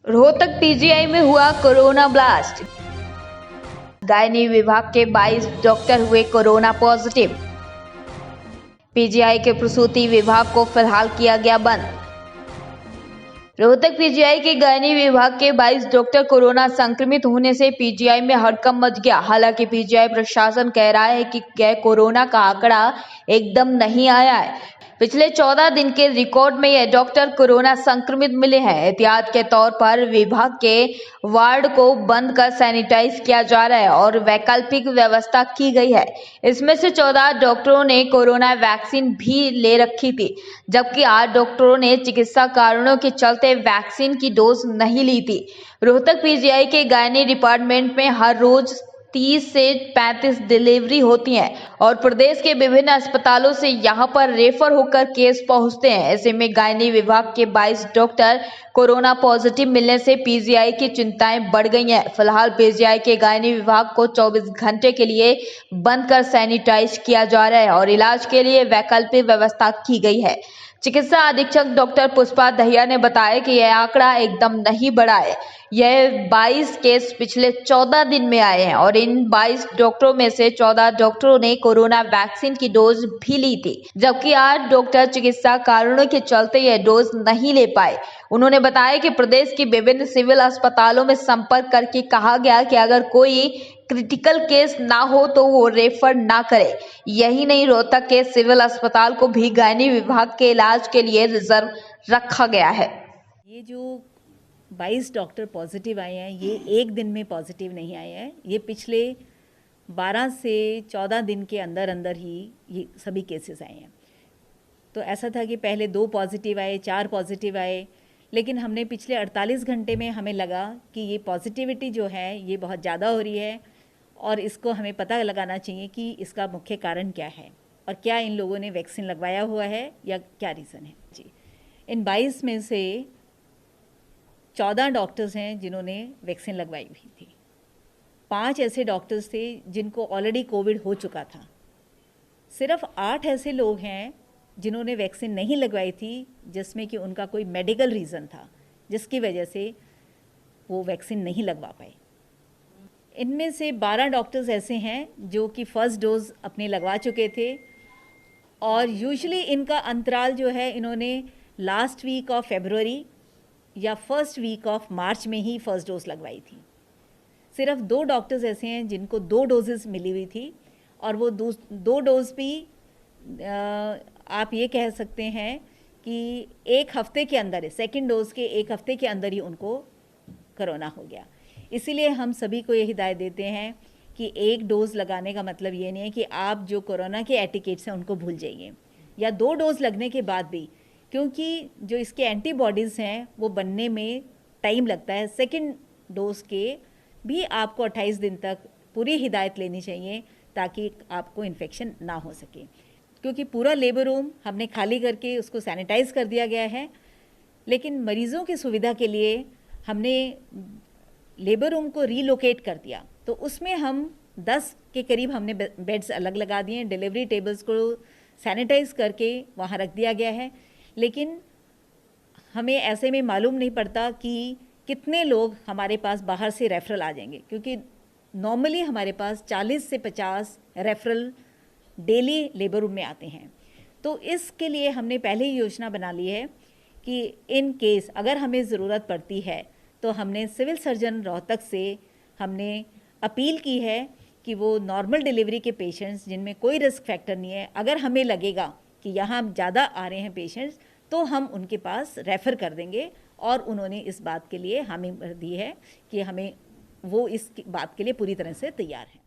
Rohtak PGI में हुआ corona blast. Gynae विभाग के 22 डॉक्टर हुए कोरोना पॉजिटिव। पीजीआई के प्रसूति विभाग को फिलहाल किया गया बंद। रोहतक पीजीआई के गायनी विभाग के 22 डॉक्टर कोरोना संक्रमित होने से पीजीआई में हड़कंप मच गया। हालांकि पीजीआई प्रशासन कह रहा है कि कोरोना का आंकड़ा एकदम नहीं आया है। पिछले 14 दिन के रिकॉर्ड में यह डॉक्टर कोरोना संक्रमित मिले हैं। एहतियात के तौर पर विभाग के वार्ड को बंद कर सैनिटाइज किया जा रहा है और वैकल्पिक व्यवस्था की गई है। इसमें से 14 डॉक्टरों ने कोरोना वैक्सीन भी ले रखी थी, जबकि 8 डॉक्टरों ने चिकित्सा कारणों के चलते वैक्सीन की डोज नहीं ली थी। रोहतक पीजीआई के गायनी डिपार्टमेंट में हर रोज 30 से 35 डिलीवरी होती हैं और प्रदेश के विभिन्न अस्पतालों से यहां पर रेफर होकर केस पहुंचते हैं। ऐसे में गायनी विभाग के 22 डॉक्टर कोरोना पॉजिटिव मिलने से पीजीआई की चिंताएं बढ़ गई हैं। फिलहाल पीजीआई के गायनी विभाग को 24 घंटे के लिए बंद कर सैनिटाइज किया जा रहा है और इलाज के लिए वैकल्पिक व्यवस्था की गई है। चिकित्सा अधीक्षक डॉक्टर पुष्पा दहिया ने बताया कि यह आंकड़ा एकदम नहीं बढ़ा है। यह 22 केस पिछले 14 दिन में आए हैं और इन 22 डॉक्टरों में से 14 डॉक्टरों ने कोरोना वैक्सीन की डोज भी ली थी, जबकि 8 डॉक्टर चिकित्सा कारणों के चलते यह डोज नहीं ले पाए। उन्होंने बताया कि प्रदेश के विभिन्न सिविल अस्पतालों में संपर्क करके कहा गया कि अगर कोई क्रिटिकल केस ना हो तो वो रेफर ना करे। यही नहीं, रोहतक के सिविल अस्पताल को भी गायनी विभाग के इलाज के लिए रिजर्व रखा गया है। ये जो 22 डॉक्टर पॉजिटिव आए हैं, ये एक दिन में पॉजिटिव नहीं आए हैं। ये पिछले 12 से 14 दिन के अंदर अंदर ही ये सभी केसेस आए हैं। तो ऐसा था कि पहले 2 पॉजिटिव आए, 4 पॉजिटिव आए, लेकिन हमने पिछले 48 घंटे में हमें लगा कि ये पॉजिटिविटी जो है ये बहुत ज़्यादा हो रही है और इसको हमें पता लगाना चाहिए कि इसका मुख्य कारण क्या है और क्या इन लोगों ने वैक्सीन लगवाया हुआ है या क्या रीज़न है। जी, इन 22 में से 14 डॉक्टर्स हैं जिन्होंने वैक्सीन लगवाई हुई थी। 5 ऐसे डॉक्टर्स थे जिनको ऑलरेडी कोविड हो चुका था। सिर्फ 8 ऐसे लोग हैं जिन्होंने वैक्सीन नहीं लगवाई थी, जिसमें कि उनका कोई मेडिकल रीज़न था जिसकी वजह से वो वैक्सीन नहीं लगवा पाए। इनमें से 12 डॉक्टर्स ऐसे हैं जो कि फर्स्ट डोज अपने लगवा चुके थे और यूजुअली इनका अंतराल जो है, इन्होंने लास्ट वीक ऑफ फरवरी या फर्स्ट वीक ऑफ मार्च में ही फर्स्ट डोज लगवाई थी। सिर्फ 2 डॉक्टर्स ऐसे हैं जिनको 2 डोजेस मिली हुई थी और वो 2 डोज भी आप ये कह सकते हैं कि 1 हफ्ते के अंदर, सेकेंड डोज के 1 हफ्ते के अंदर ही उनको कोरोना हो गया। इसीलिए हम सभी को ये हिदायत देते हैं कि 1 डोज़ लगाने का मतलब ये नहीं है कि आप जो कोरोना के एटिकेट्स हैं उनको भूल जाइए, या 2 डोज लगने के बाद भी, क्योंकि जो इसके एंटीबॉडीज़ हैं वो बनने में टाइम लगता है। सेकेंड डोज के भी आपको 28 दिन तक पूरी हिदायत लेनी चाहिए ताकि आपको इन्फेक्शन ना हो सके, क्योंकि पूरा लेबर रूम हमने खाली करके उसको सैनिटाइज कर दिया गया है। लेकिन मरीज़ों की सुविधा के लिए हमने लेबर रूम को रीलोकेट कर दिया, तो उसमें हम 10 के करीब हमने बेड्स अलग लगा दिए हैं। डिलीवरी टेबल्स को सैनिटाइज करके वहाँ रख दिया गया है। लेकिन हमें ऐसे में मालूम नहीं पड़ता कि कितने लोग हमारे पास बाहर से रेफरल आ जाएंगे, क्योंकि नॉर्मली हमारे पास 40 से 50 रेफरल डेली लेबर रूम में आते हैं। तो इसके लिए हमने पहले ही योजना बना ली है कि इन केस अगर हमें ज़रूरत पड़ती है तो हमने सिविल सर्जन रोहतक से हमने अपील की है कि वो नॉर्मल डिलीवरी के पेशेंट्स जिनमें कोई रिस्क फैक्टर नहीं है, अगर हमें लगेगा कि यहाँ ज़्यादा आ रहे हैं पेशेंट्स, तो हम उनके पास रेफ़र कर देंगे। और उन्होंने इस बात के लिए हामी भर दी है कि हमें वो इस बात के लिए पूरी तरह से तैयार हैं।